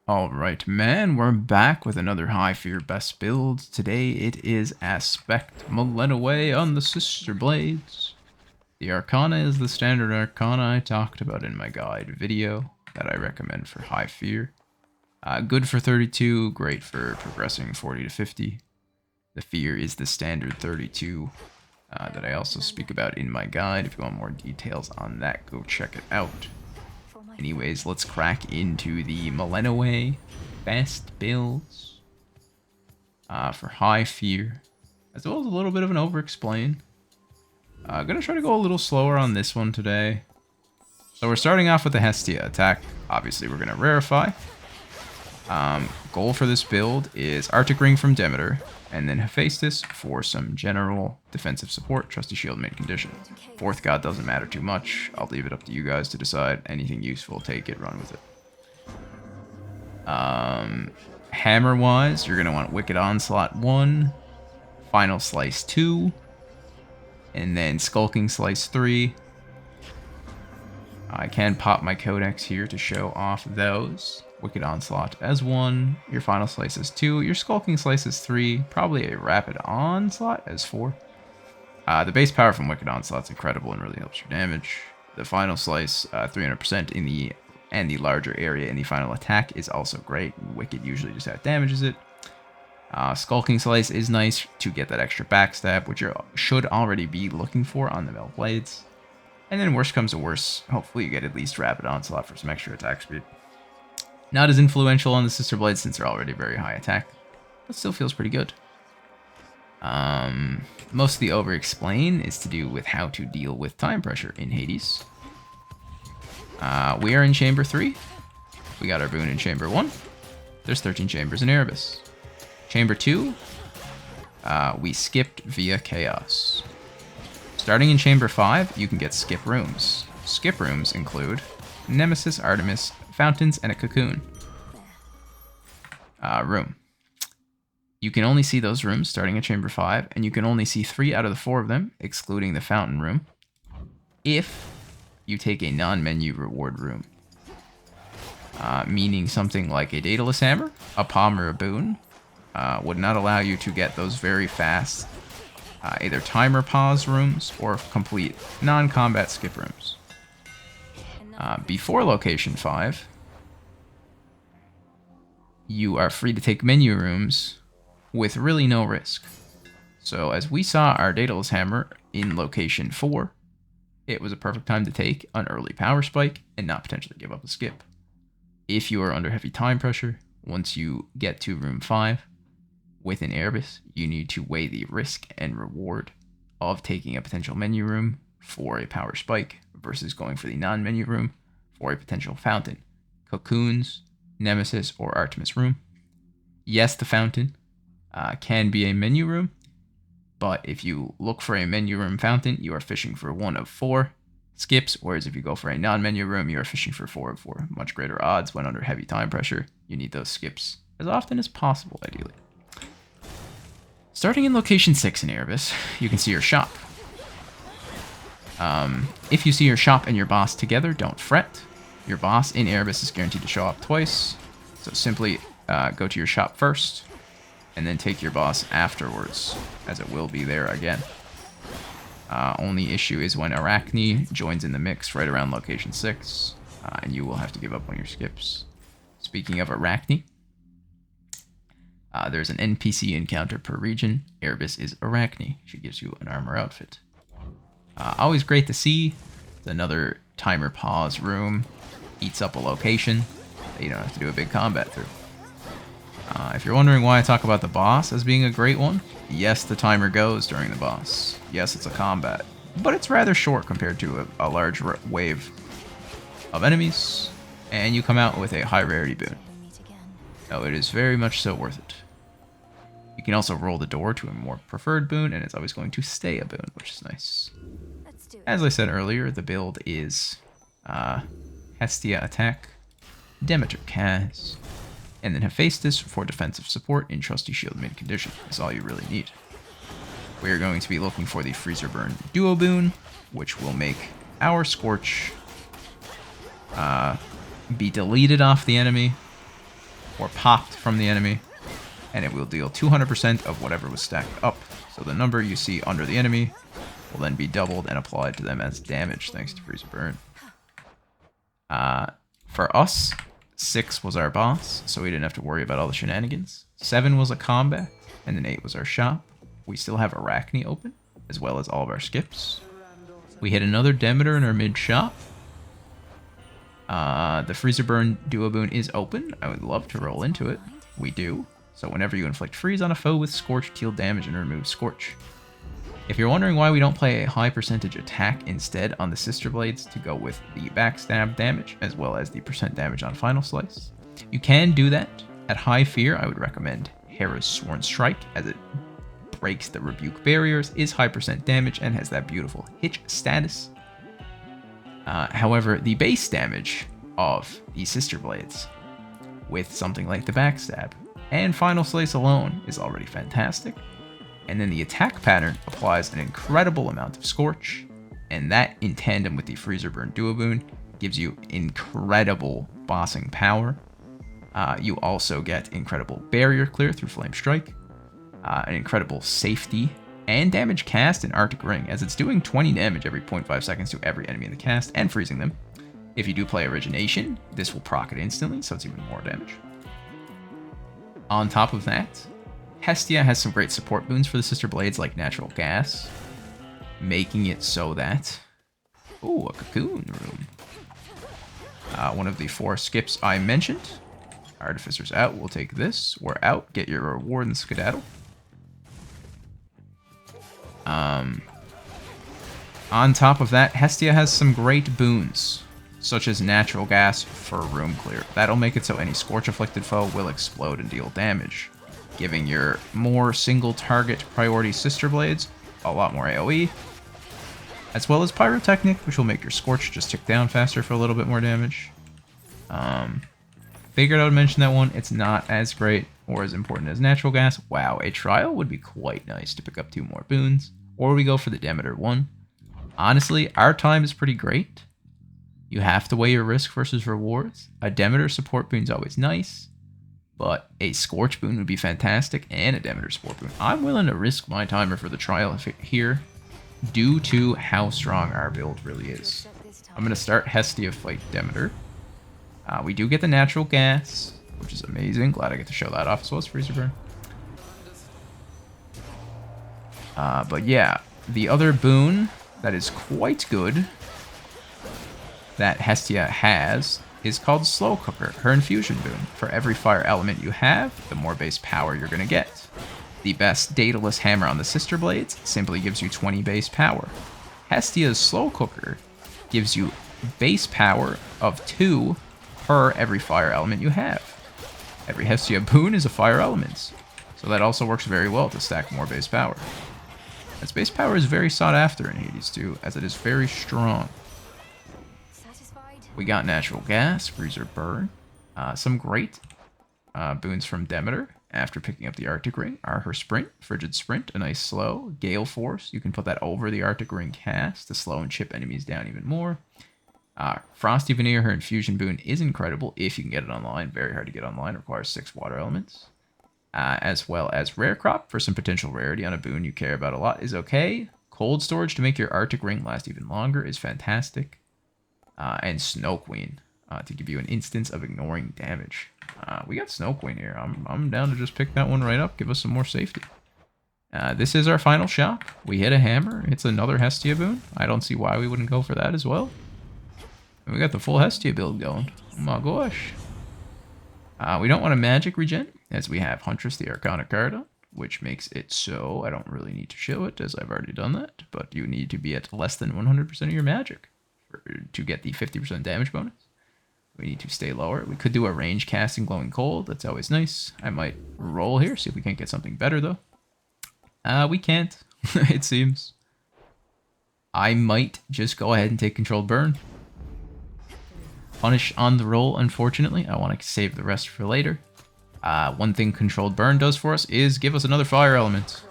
Alright, man, we're back with another high fear best build. Today it is Aspect Millenaway on the Sister Blades. The Arcana is the standard Arcana I talked about in my guide video that I recommend for high fear. Good for 32, great for progressing 40 to 50. The fear is the standard 32 that I also speak about in my guide. If you want more details on that, go check it out. Anyways, let's crack into the Millenaway best builds for high fear, as well as a little bit of an over-explain. Gonna try to go a little slower on this one today. So we're starting off with the Hestia attack. Obviously, we're gonna rarefy. Goal for this build is Arctic Ring from Demeter, and then Hephaestus for some general defensive support, Trusty Shield mid condition. Fourth god doesn't matter too much. I'll leave it up to you guys to decide. Anything useful, take it, run with it. Hammer-wise, you're going to want Wicked Onslaught 1, Final Slice 2, and then Skulking Slice 3. I can pop my codex here to show off those. Wicked Onslaught as 1, your Final Slice as 2, your Skulking Slice as 3, probably a Rapid Onslaught as 4. The base power from Wicked Onslaught is incredible and really helps your damage. The Final Slice, 300% in the larger area in the final attack is also great. Wicked usually just out-damages it. Skulking Slice is nice to get that extra backstab, which you should already be looking for on the Metal Blades. And then worst comes to worst, hopefully you get at least Rapid Onslaught for some extra attack speed. Not as influential on the Sister Blades since they're already very high attack, but still feels pretty good. Most of the over-explain is to do with how to deal with time pressure in Hades. We are in Chamber 3. We got our boon in Chamber 1. There's 13 chambers in Erebus. Chamber 2, we skipped via Chaos. Starting in Chamber 5, you can get skip rooms. Skip rooms include Nemesis, Artemis, Fountains, and a Cocoon room. You can only see those rooms starting at Chamber 5, and you can only see 3 out of the 4 of them, excluding the Fountain room, if you take a non-menu reward room. Meaning something like a Daedalus Hammer, a Palm, or a Boon would not allow you to get those very fast either timer pause rooms or complete non-combat skip rooms. Before Location 5, you are free to take menu rooms with really no risk. So as we saw our Daedalus Hammer in Location 4, it was a perfect time to take an early power spike and not potentially give up a skip. If you are under heavy time pressure, once you get to Room 5, within Erebus, you need to weigh the risk and reward of taking a potential menu room for a power spike versus going for the non-menu room for a potential fountain, Cocoons, Nemesis, or Artemis room. Yes, the fountain can be a menu room, but if you look for a menu room fountain, you are fishing for 1 of 4 skips, whereas if you go for a non-menu room, you are fishing for 4 of 4. Much greater odds when under heavy time pressure. You need those skips as often as possible, ideally. Starting in Location 6 in Erebus, you can see your shop. If you see your shop and your boss together, don't fret. Your boss in Erebus is guaranteed to show up twice, so simply go to your shop first, and then take your boss afterwards, as it will be there again. Only issue is when Arachne joins in the mix right around Location 6, and you will have to give up on your skips. Speaking of Arachne, there's an NPC encounter per region. Erebus is Arachne. She gives you an armor outfit. Always great to see. It's another timer pause room. Eats up a location that you don't have to do a big combat through. If you're wondering why I talk about the boss as being a great one, yes, the timer goes during the boss. Yes, it's a combat, but it's rather short compared to a large wave of enemies, and you come out with a high rarity boon. So it is very much so worth it. You can also roll the door to a more preferred boon, and it's always going to stay a boon, which is nice. As I said earlier, the build is Hestia attack, Demeter Kaz, and then Hephaestus for defensive support in Trusty Shield mid condition. That's all you really need. We are going to be looking for the Freezer Burn Duo Boon, which will make our Scorch be deleted off the enemy or popped from the enemy, and it will deal 200% of whatever was stacked up. So the number you see under the enemy will then be doubled and applied to them as damage thanks to Freezer Burn. For us, 6 was our boss, so we didn't have to worry about all the shenanigans. 7 was a combat, and then 8 was our shop. We still have Arachne open, as well as all of our skips. We hit another Demeter in our mid shop. The Freezer Burn Duo Boon is open. I would love to roll into it. We do. So whenever you inflict freeze on a foe with Scorch, deal damage and remove Scorch. If you're wondering why we don't play a high percentage attack instead on the Sister Blades to go with the backstab damage, as well as the percent damage on Final Slice, you can do that. At high fear, I would recommend Hera's Sworn Strike, as it breaks the rebuke barriers, is high percent damage, and has that beautiful hitch status. However, the base damage of the Sister Blades with something like the backstab and Final Slice alone is already fantastic. And then the attack pattern applies an incredible amount of Scorch, and that in tandem with the Freezer Burn Duo Boon gives you incredible bossing power. You also get incredible barrier clear through Flame Strike, an incredible safety and damage cast in Arctic Ring, as it's doing 20 damage every 0.5 seconds to every enemy in the cast and freezing them. If you do play Origination, this will proc it instantly, so it's even more damage. On top of that, Hestia has some great support boons for the Sister Blades, like Natural Gas, making it so that... Ooh, a Cocoon Room. One of the 4 skips I mentioned. Artificer's out, we'll take this. We're out, get your reward and skedaddle. On top of that, Hestia has some great boons, such as Natural Gas for Room Clear. That'll make it so any Scorch-afflicted foe will explode and deal damage, giving your more single-target priority Sister Blades a lot more AoE, as well as Pyrotechnic, which will make your Scorch just tick down faster for a little bit more damage. Figured I would mention that one. It's not as great or as important as Natural Gas. Wow, a Trial would be quite nice to pick up 2 more boons. Or we go for the Demeter one. Honestly, our time is pretty great. You have to weigh your risk versus rewards. A Demeter support boon is always nice, but a Scorch boon would be fantastic, and a Demeter support boon. I'm willing to risk my timer for the Trial here, due to how strong our build really is. I'm going to start Hestia fight Demeter. We do get the Natural Gas, which is amazing. Glad I get to show that off as well as Freezer Burn. But yeah, the other boon that is quite good that Hestia has is called Slow Cooker, her infusion boon. For every fire element you have, the more base power you're going to get. The best Daedalus hammer on the Sister Blades simply gives you 20 base power. Hestia's Slow Cooker gives you base power of 2 per every fire element you have. Every Hestia boon is a fire element, so that also works very well to stack more base power. As base power is very sought after in Hades 2, as it is very strong. We got Natural Gas, Freezer Burn, some great boons from Demeter after picking up the Arctic Ring are her Sprint, Frigid Sprint, a nice slow, Gale Force, you can put that over the Arctic Ring cast to slow and chip enemies down even more. Frosty Veneer, her infusion boon is incredible if you can get it online, very hard to get online, requires 6 water elements. As well as Rare Crop for some potential rarity on a boon you care about a lot is okay. Cold Storage to make your Arctic Ring last even longer is fantastic. And Snow Queen to give you an instance of ignoring damage. We got Snow Queen here. I'm down to just pick that one right up, give us some more safety. This is our final shop. We hit a hammer. It's another Hestia boon. I don't see why we wouldn't go for that as well. And we got the full Hestia build going. Oh my gosh. We don't want a magic regen, as we have Huntress the Arcana card on, which makes it so I don't really need to show it, as I've already done that, but you need to be at less than 100% of your magic to get the 50% damage bonus. We need to stay lower. We could do a range casting Glowing Cold, that's always nice. I might roll here, see if we can't get something better though. We can't, it seems. I might just go ahead and take Controlled Burn. Punish on the roll, unfortunately. I want to save the rest for later. One thing Controlled Burn does for us is give us another fire element.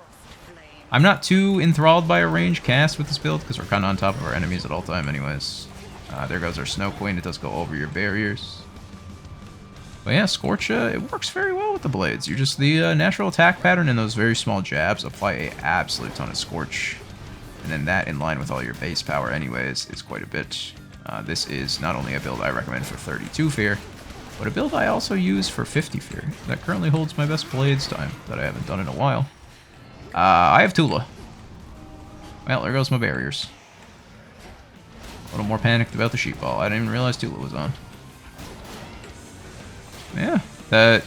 I'm not too enthralled by a range cast with this build, because we're kind of on top of our enemies at all time anyways. There goes our Snow Queen. It does go over your barriers. But yeah, Scorch, it works very well with the blades. You're just the natural attack pattern and those very small jabs apply a absolute ton of Scorch. And then that in line with all your base power anyways is quite a bit. This is not only a build I recommend for 32 fear, but a build I also use for 50 fear. That currently holds my best blades time that I haven't done in a while. I have Tula. Well, there goes my barriers. A little more panicked about the sheep ball. I didn't even realize Tula was on. Yeah, the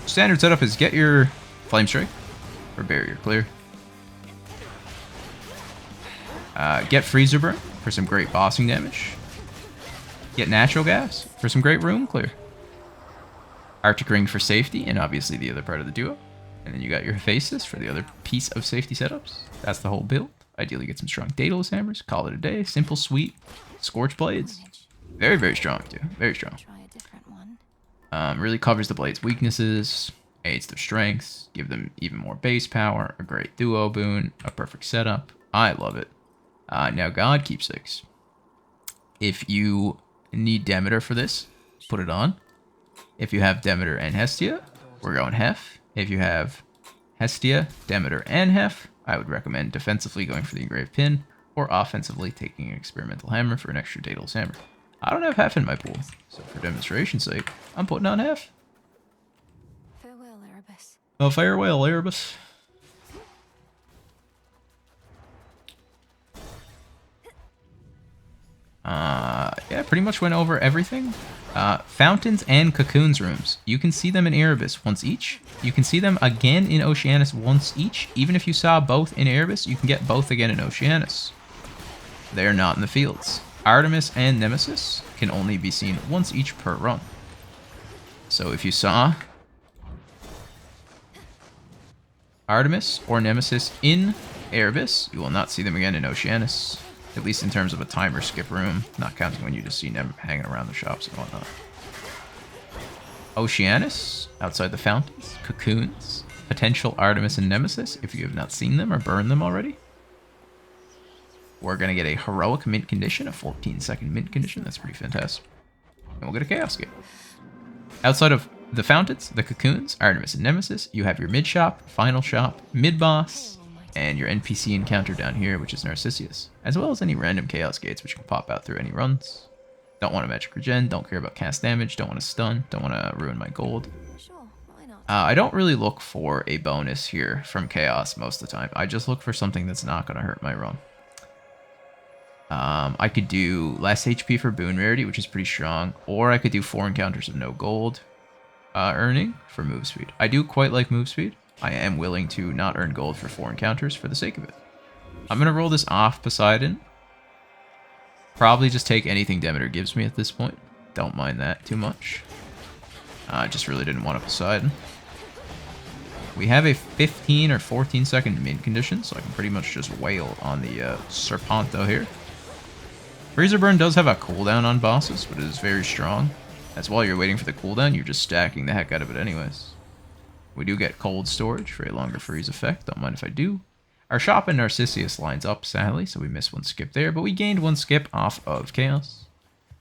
standard setup is get your Flame Strike for barrier clear. Get Freezer Burn for some great bossing damage. Get Natural Gas for some great room clear. Arctic Ring for safety, and obviously the other part of the duo. And then you got your Hephaestus for the other piece of safety setups. That's the whole build. Ideally get some strong Daedalus Hammers, call it a day. Simple, sweet, Scorch Blades. Very, very strong too. Very strong. Really covers the blade's weaknesses, aids their strengths, give them even more base power, a great duo boon, a perfect setup. I love it. Now God Keepsakes. If you need Demeter for this, put it on. If you have Demeter and Hestia, we're going Hef. If you have Hestia, Demeter, and Hef, I would recommend defensively going for the Engraved Pin, or offensively taking an Experimental Hammer for an extra Daedalus Hammer. I don't have Hef in my pool, so for demonstration's sake, I'm putting on Hef. Farewell, Erebus. Oh, farewell, Erebus. Yeah, pretty much went over everything. Fountains and Cocoons rooms. You can see them in Erebus once each. You can see them again in Oceanus once each. Even if you saw both in Erebus, you can get both again in Oceanus. They are not in the fields. Artemis and Nemesis can only be seen once each per run. So if you saw Artemis or Nemesis in Erebus, you will not see them again in Oceanus. At least in terms of a timer skip room, not counting when you just see them hanging around the shops and whatnot. Oceanus, outside the fountains, Cocoons, potential Artemis and Nemesis, if you have not seen them or burned them already. We're going to get a heroic mint condition, a 14-second mint condition. That's pretty fantastic. And we'll get a Chaos Gate. Outside of the fountains, the Cocoons, Artemis and Nemesis, you have your mid-shop, final shop, mid-boss, and your NPC encounter down here, which is Narcissus, as well as any random Chaos Gates, which can pop out through any runs. Don't want a magic regen, don't care about cast damage, don't want to stun, don't want to ruin my gold. Sure, why not? I don't really look for a bonus here from Chaos most of the time. I just look for something that's not going to hurt my run. I could do less HP for Boon Rarity, which is pretty strong, or I could do 4 encounters of no gold earning for move speed. I do quite like move speed. I am willing to not earn gold for 4 encounters for the sake of it. I'm going to roll this off Poseidon. Probably just take anything Demeter gives me at this point. Don't mind that too much. I just really didn't want a Poseidon. We have a 15 or 14 second mint condition, so I can pretty much just wail on the Serpanto here. Freezer Burn does have a cooldown on bosses, but it is very strong. As while you're waiting for the cooldown, you're just stacking the heck out of it anyways. We do get cold storage for a longer freeze effect. Don't mind if I do. Our shop in Narcissus lines up, sadly, so we missed 1 skip there, but we gained 1 skip off of Chaos.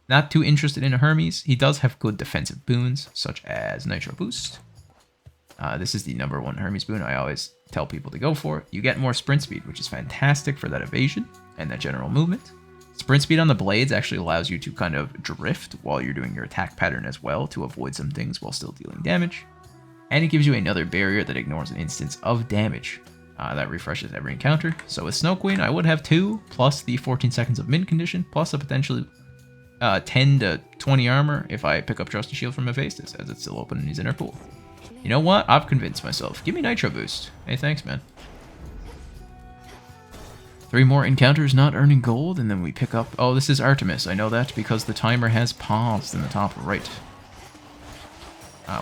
Not too interested in a Hermes. He does have good defensive boons, such as Nitro Boost. This is the #1 Hermes boon I always tell people to go for. You get more sprint speed, which is fantastic for that evasion and that general movement. Sprint speed on the blades actually allows you to kind of drift while you're doing your attack pattern as well to avoid some things while still dealing damage. And it gives you another barrier that ignores an instance of damage. That refreshes every encounter. So with Snow Queen, I would have 2, plus the 14 seconds of mint condition, plus a potentially 10 to 20 armor if I pick up Trusty Shield from Hephaestus, as it's still open in his inner pool. You know what? I've convinced myself. Give me Nitro Boost. Hey, thanks, man. 3 more encounters not earning gold, and then we pick up... Oh, this is Artemis. I know that because the timer has paused in the top right.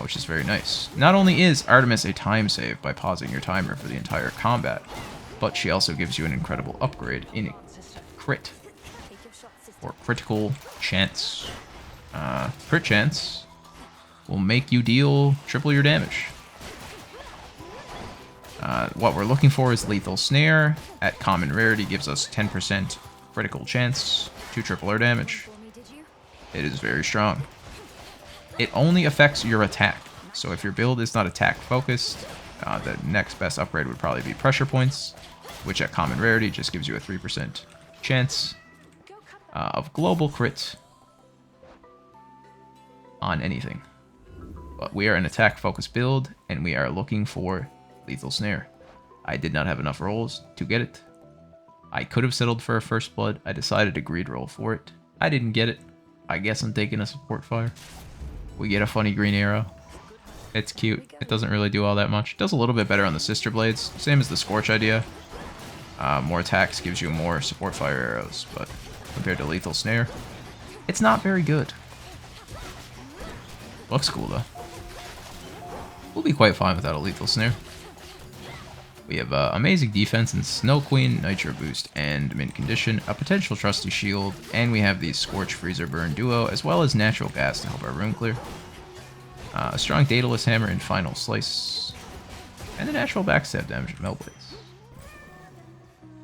Which is very nice. Not only is Artemis a time save by pausing your timer for the entire combat, but she also gives you an incredible upgrade in crit, or critical chance. Crit chance will make you deal triple your damage. What we're looking for is Lethal Snare. At common rarity gives us 10% critical chance to triple our damage. It is very strong. it only affects your attack. So if your build is not attack focused, the next best upgrade would probably be pressure points, which at common rarity just gives you a 3% chance of global crit on anything. But we are an attack focused build, and we are looking for Lethal Snare. I did not have enough rolls to get it. I could have settled for a First Blood. I decided to greed roll for it. I didn't get it. I guess I'm taking a support fire. We get a funny green arrow. It's cute. It doesn't really do all that much. It does a little bit better on the Sister Blades. Same as the Scorch idea. More attacks gives you more support fire arrows, but compared to Lethal Snare, it's not very good. Looks cool though. We'll be quite fine without a Lethal Snare. We have amazing defense and Snow Queen, Nitro Boost, and Mint Condition, a potential Trusty Shield, and we have the Scorch Freezer Burn duo, as well as Natural Gas to help our rune clear. A strong Daedalus Hammer and Final Slice, and the natural backstab damage of Melblades.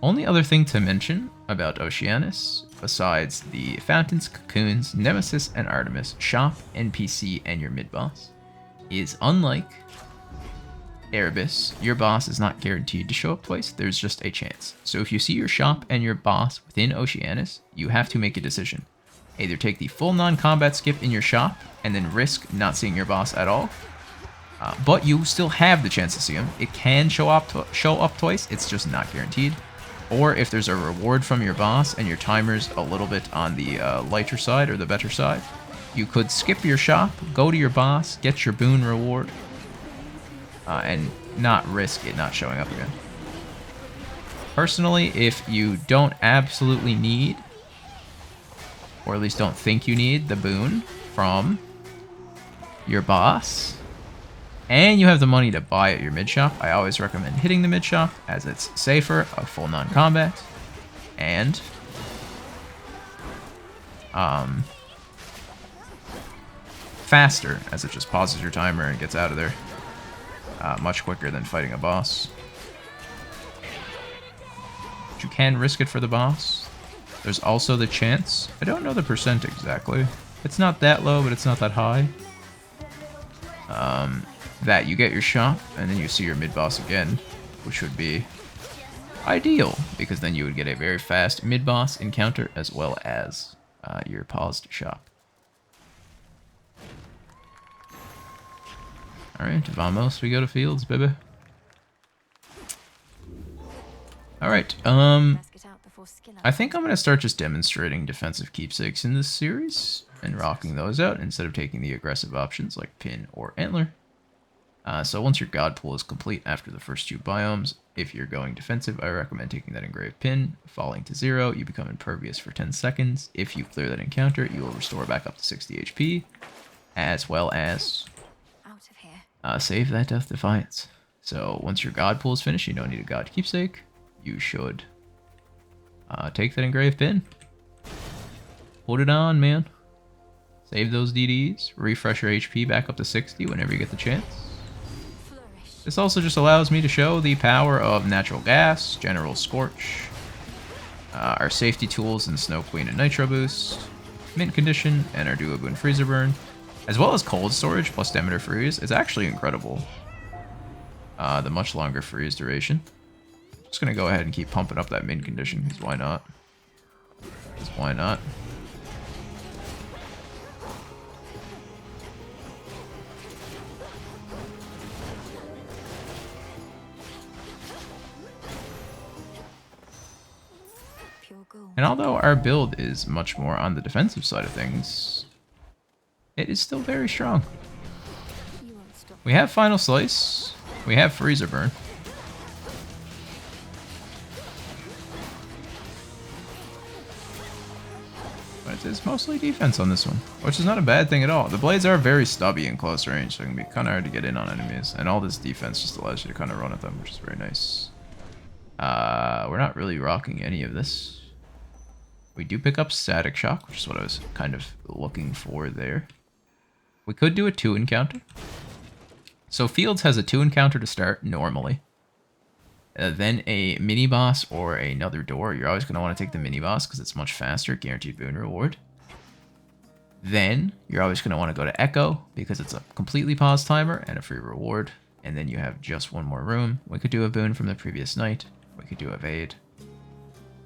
Only other thing to mention about Oceanus, besides the Fountains, Cocoons, Nemesis, and Artemis, shop, NPC, and your mid-boss, is unlike Erebus, your boss is not guaranteed to show up twice, there's just a chance. So if you see your shop and your boss within Oceanus, you have to make a decision. Either take the full non-combat skip in your shop, and then risk not seeing your boss at all, but you still have the chance to see him. It can show up twice, it's just not guaranteed. Or if there's a reward from your boss and your timer's a little bit on the lighter side or the better side, you could skip your shop, go to your boss, get your boon reward, and not risk it not showing up again. Personally, if you don't absolutely need, or at least don't think you need, the boon from your boss, and you have the money to buy at your mid shop, I always recommend hitting the mid shop, as it's safer, a full non-combat, and faster, as it just pauses your timer and gets out of there much quicker than fighting a boss. But you can risk it for the boss. There's also the chance, I don't know the percent exactly, it's not that low, but it's not that high, that you get your shop, and then you see your mid-boss again, which would be ideal, because then you would get a very fast mid-boss encounter, as well as your paused shop. Alright, vamos, we go to fields, baby. Alright, I think I'm going to start just demonstrating defensive keepsakes in this series, and rocking those out, instead of taking the aggressive options like Pin or Antler. So once your God Pool is complete after the first 2 biomes, if you're going defensive, I recommend taking that engraved pin. Falling to 0, you become impervious for 10 seconds. If you clear that encounter, you will restore back up to 60 HP, as well as save that Death Defiance. So once your God Pool is finished, you don't need a God Keepsake. You should take that engraved pin. Put it on, man. Save those DDs. Refresh your HP back up to 60 whenever you get the chance. This also just allows me to show the power of Natural Gas, General Scorch, our safety tools in Snow Queen and Nitro Boost, Mint Condition, and our Duo Boon Freezer Burn, as well as Cold Storage plus Demeter Freeze. It's actually incredible. The much longer freeze duration. Just gonna go ahead and keep pumping up that Mint Condition, because why not? Because why not? And although our build is much more on the defensive side of things, it is still very strong. We have Final Slice, we have Freezer Burn. But it's mostly defense on this one, which is not a bad thing at all. The blades are very stubby in close range, so it can be kind of hard to get in on enemies. And all this defense just allows you to kind of run at them, which is very nice. We're not really rocking any of this. We do pick up Static Shock, which is what I was kind of looking for there. We could do a 2 encounter. So Fields has a 2 encounter to start, normally. Then a mini-boss or another door. You're always going to want to take the mini-boss because it's much faster, guaranteed boon reward. Then you're always going to want to go to Echo because it's a completely paused timer and a free reward. And then you have just one more room. We could do a boon from the previous night. We could do Evade.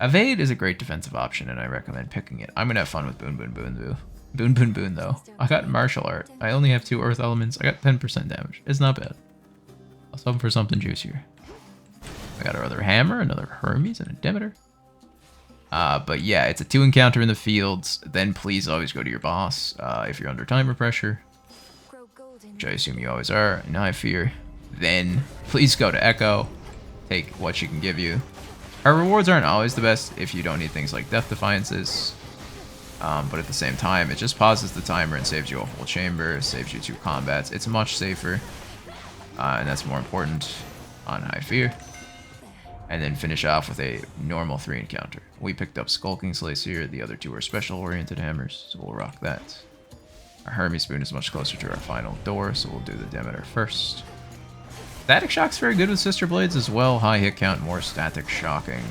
Evade is a great defensive option, and I recommend picking it. I'm going to have fun with Boon Boon Boon, though. Boon Boon Boon, though. I got Martial Art. I only have 2 Earth Elements. I got 10% damage. It's not bad. Let's hope for something juicier. I got our other Hammer, another Hermes, and a Demeter. But yeah, it's a 2 encounter in the fields. Then please always go to your boss if you're under timer pressure, which I assume you always are, in High Fear. Then please go to Echo. Take what she can give you. Her rewards aren't always the best if you don't need things like Death Defiances. But at the same time, it just pauses the timer and saves you a whole chamber, saves you 2 combats. It's much safer. And that's more important on High Fear. And then finish off with a normal 3 encounter. We picked up Skulking Slice here. The other 2 are special-oriented hammers, so we'll rock that. Our Hermes Spoon is much closer to our final door, so we'll do the Demeter first. Static Shock's very good with Sister Blades as well. High hit count, more static shocking.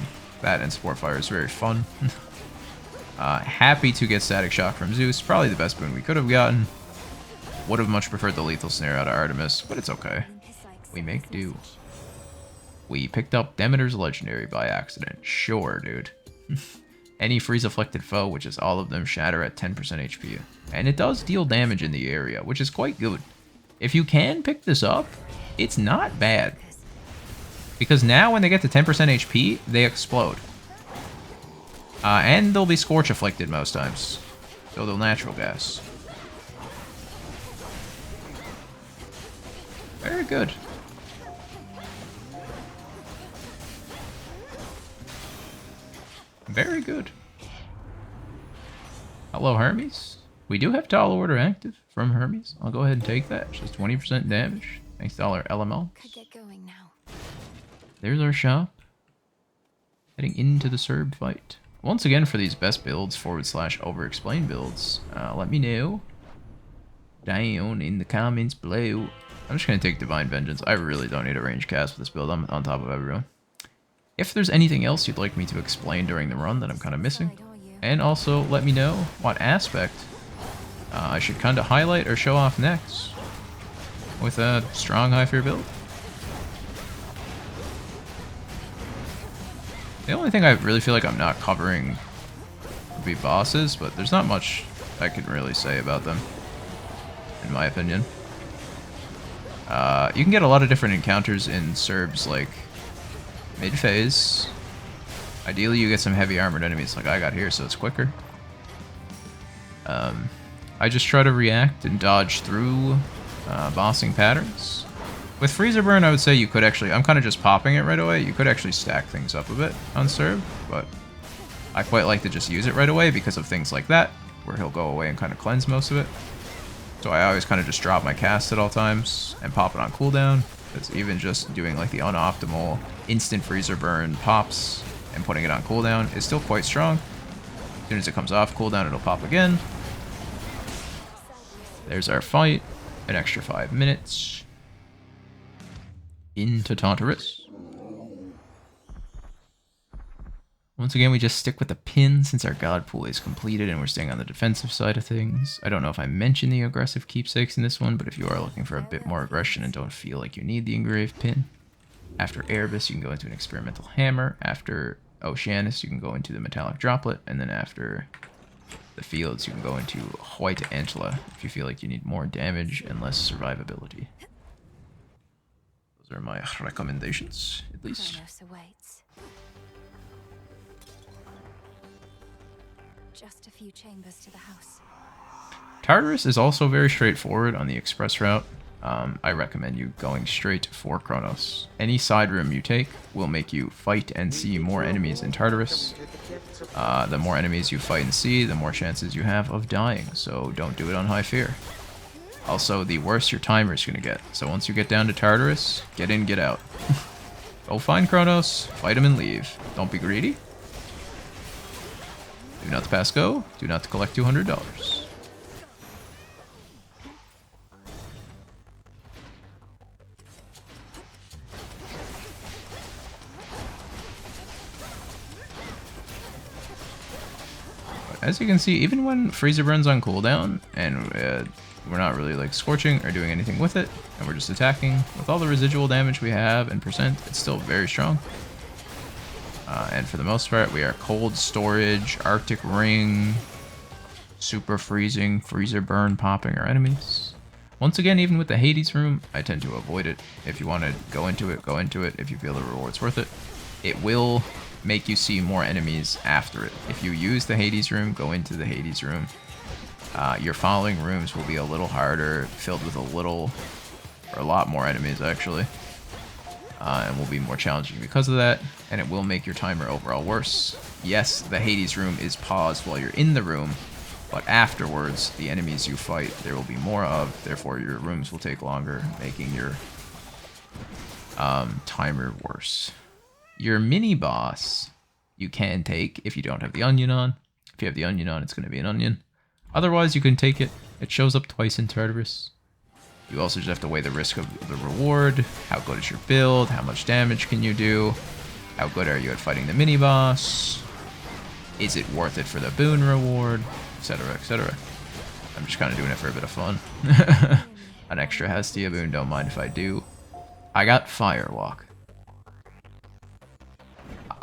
That and Sport Fire is very fun. Happy to get Static Shock from Zeus. Probably the best boon we could have gotten. Would have much preferred the Lethal Snare out of Artemis, but it's okay. We make do. We picked up Demeter's Legendary by accident. Sure, dude. Any freeze-afflicted foe, which is all of them, shatter at 10% HP. And it does deal damage in the area, which is quite good. If you can pick this up, it's not bad. Because now when they get to 10% HP, they explode. And they'll be Scorch-afflicted most times. So they'll natural gas. Very good. Very good. Hello, Hermes. We do have Tall Order active from Hermes. I'll go ahead and take that. Just 20% damage. Thanks to all our LML. Could get going now. There's our shop. Heading into the Serb fight. Once again, for these best builds, /overexplain builds, let me know down in the comments below. I'm just going to take Divine Vengeance. I really don't need a range cast with this build. I'm on top of everyone. If there's anything else you'd like me to explain during the run that I'm kind of missing, and also let me know what aspect I should kind of highlight or show off next with a strong High Fear build. The only thing I really feel like I'm not covering would be bosses, but there's not much I can really say about them, in my opinion. You can get a lot of different encounters in Serbs, like mid-phase. Ideally, you get some heavy armored enemies like I got here, so it's quicker. I just try to react and dodge through bossing patterns. With Freezer Burn, I would say you could actually... I'm kind of just popping it right away. You could actually stack things up a bit on Serb, but I quite like to just use it right away because of things like that, where he'll go away and kind of cleanse most of it. So I always kind of just drop my cast at all times and pop it on cooldown. Because even just doing like the unoptimal instant Freezer Burn pops and putting it on cooldown is still quite strong. As soon as it comes off cooldown, it'll pop again. There's our fight. An extra 5 minutes. Into Tartarus. Once again, we just stick with the pin since our god pool is completed and we're staying on the defensive side of things. I don't know if I mentioned the aggressive keepsakes in this one, but if you are looking for a bit more aggression and don't feel like you need the engraved pin, after Erebus, you can go into an experimental hammer. After Oceanus, you can go into the metallic droplet. And then after the fields, you can go into White Antler if you feel like you need more damage and less survivability. Those are my recommendations, at least. Kronos awaits. Just a few chambers to the house. Tartarus is also very straightforward on the express route. I recommend you going straight for Kronos. Any side room you take will make you fight and see more enemies in Tartarus. The more enemies you fight and see, the more chances you have of dying, so don't do it on High Fear. Also, the worse your timer is going to get. So once you get down to Tartarus, get in, get out. Go find Kronos, fight him and leave. Don't be greedy. Do not pass go, do not collect $200. as you can see, even when Freezer Burn's on cooldown, and we're not really like scorching or doing anything with it, and we're just attacking, with all the residual damage we have and percent, it's still very strong. And for the most part, we are cold storage, Arctic Ring, super freezing, Freezer Burn popping our enemies. Once again, even with the Hades room, I tend to avoid it. If you want to go into it, go into it. If you feel the reward's worth it. It will make you see more enemies after it. If you use the Hades room, go into the Hades room. Your following rooms will be a little harder, filled with a lot more enemies actually. And will be more challenging because of that, and it will make your timer overall worse. Yes, the Hades room is paused while you're in the room, but afterwards, the enemies you fight, there will be more of, therefore your rooms will take longer, making your timer worse. Your mini-boss, you can take if you don't have the onion on. If you have the onion on, it's going to be an onion. Otherwise, you can take it. It shows up twice in Tartarus. You also just have to weigh the risk of the reward, how good is your build, how much damage can you do, how good are you at fighting the mini-boss, is it worth it for the boon reward, etc, etc. I'm just kind of doing it for a bit of fun. An extra Hestia boon, don't mind if I do. I got Firewalk.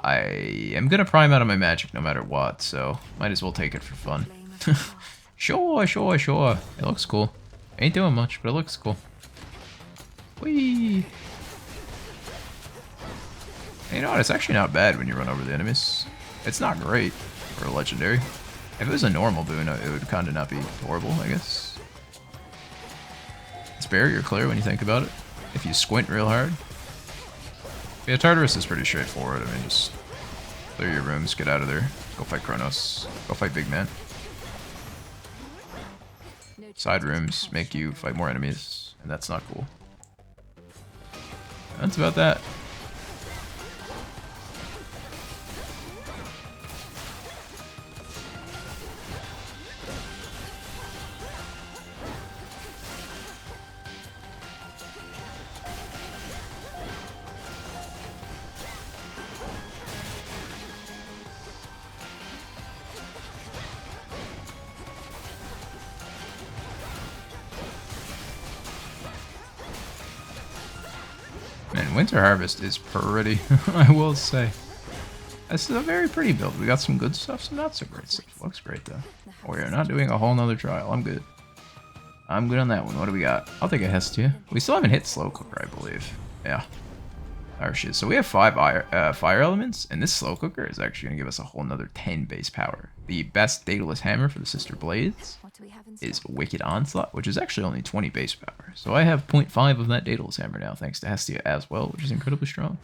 I am going to prime out of my magic no matter what, so might as well take it for fun. Sure. It looks cool. Ain't doing much, but it looks cool. Whee! You know what? It's actually not bad when you run over the enemies. It's not great for a legendary. If it was a normal boon, it would kind of not be horrible, I guess. It's barrier clear when you think about it. If you squint real hard. Yeah, Tartarus is pretty straightforward. I mean, just clear your rooms, get out of there. Go fight Kronos. Go fight Big Man. Side rooms make you fight more enemies, and that's not cool. That's about that. Man, Winter Harvest is pretty, I will say. This is a very pretty build. We got some good stuff, some not so great stuff. Looks great though. We are not doing a whole nother trial. I'm good. I'm good on that one. What do we got? I'll take a Hestia. We still haven't hit Slow Cooker, I believe. Yeah. Our shit. So we have 5 fire elements, and this Slow Cooker is actually going to give us a whole nother 10 base power. The best Daedalus Hammer for the Sister Blades is Wicked Onslaught, which is actually only 20 base power. So I have 0.5 of that Daedalus Hammer now, thanks to Hestia as well, which is incredibly strong.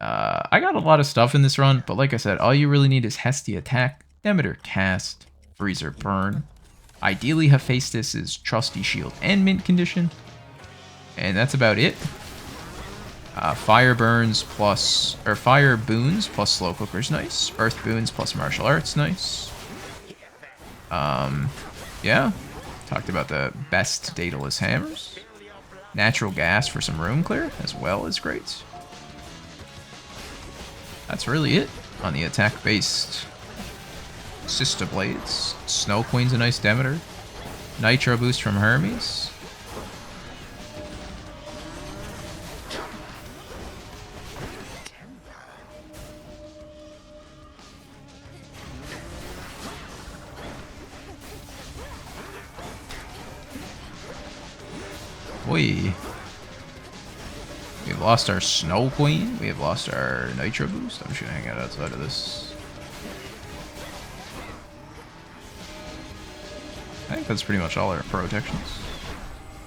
I got a lot of stuff in this run, but like I said, all you really need is Hestia Attack, Demeter Cast, Freezer Burn. Ideally, Hephaestus' Trusty Shield and Mint Condition. And that's about it. Fire Boons plus Slow Cooker's nice. Earth Boons plus Martial Arts nice. Yeah. Talked about the best Daedalus Hammers. Natural Gas for some room clear as well is great. That's really it on the attack-based Sister Blades. Snow Queen's a nice Demeter. Nitro Boost from Hermes. We've lost our Snow Queen. We have lost our Nitro Boost. I'm just gonna hang out outside of this. I think that's pretty much all our protections.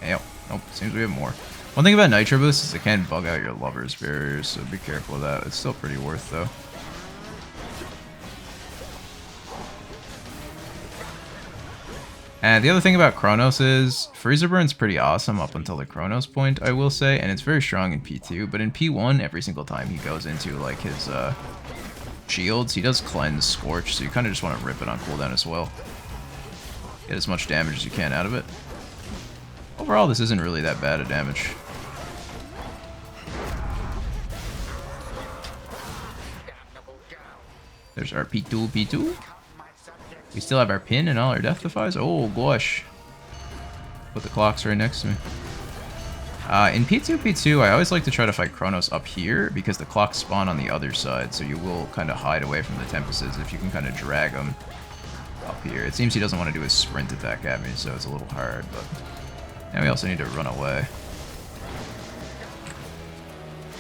Yep. Nope. Seems we have more. One thing about Nitro Boost is it can bug out your Lover's barriers, so be careful of that. It's still pretty worth though. And the other thing about Kronos is Freezer Burn's pretty awesome up until the Kronos point, I will say, and it's very strong in P2, but in P1, every single time he goes into like his shields, he does cleanse Scorch, so you kind of just want to rip it on cooldown as well. Get as much damage as you can out of it. Overall, this isn't really that bad of damage. There's our P2. We still have our pin and all our death defies. Oh gosh. Put the clocks right next to me. In P2, I always like to try to fight Kronos up here because the clocks spawn on the other side, so you will kind of hide away from the Tempests if you can kind of drag them up here. It seems he doesn't want to do his sprint attack at me, so it's a little hard, but now we also need to run away.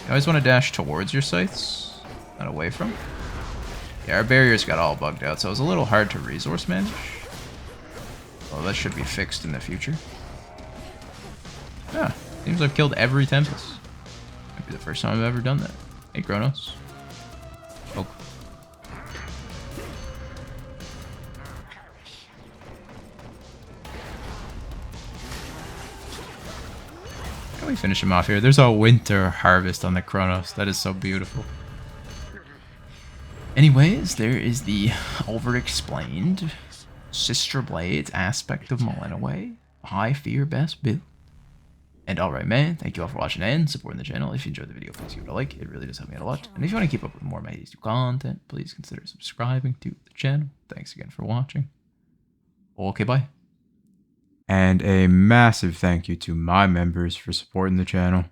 You always want to dash towards your scythes, not away from. Yeah, our barriers got all bugged out, so it was a little hard to resource manage. Well, that should be fixed in the future. Yeah, seems I've killed every Tempest. Might be the first time I've ever done that. Hey, Kronos. Oh. Can we finish him off here? There's a winter harvest on the Kronos. That is so beautiful. Anyways, there is the over-explained Sister Blades aspect of Millennium. High fear best build. And alright, man, thank you all for watching and supporting the channel. If you enjoyed the video, please give it a like. It really does help me out a lot. And if you want to keep up with more of my HD content, please consider subscribing to the channel. Thanks again for watching. Okay, bye. And a massive thank you to my members for supporting the channel.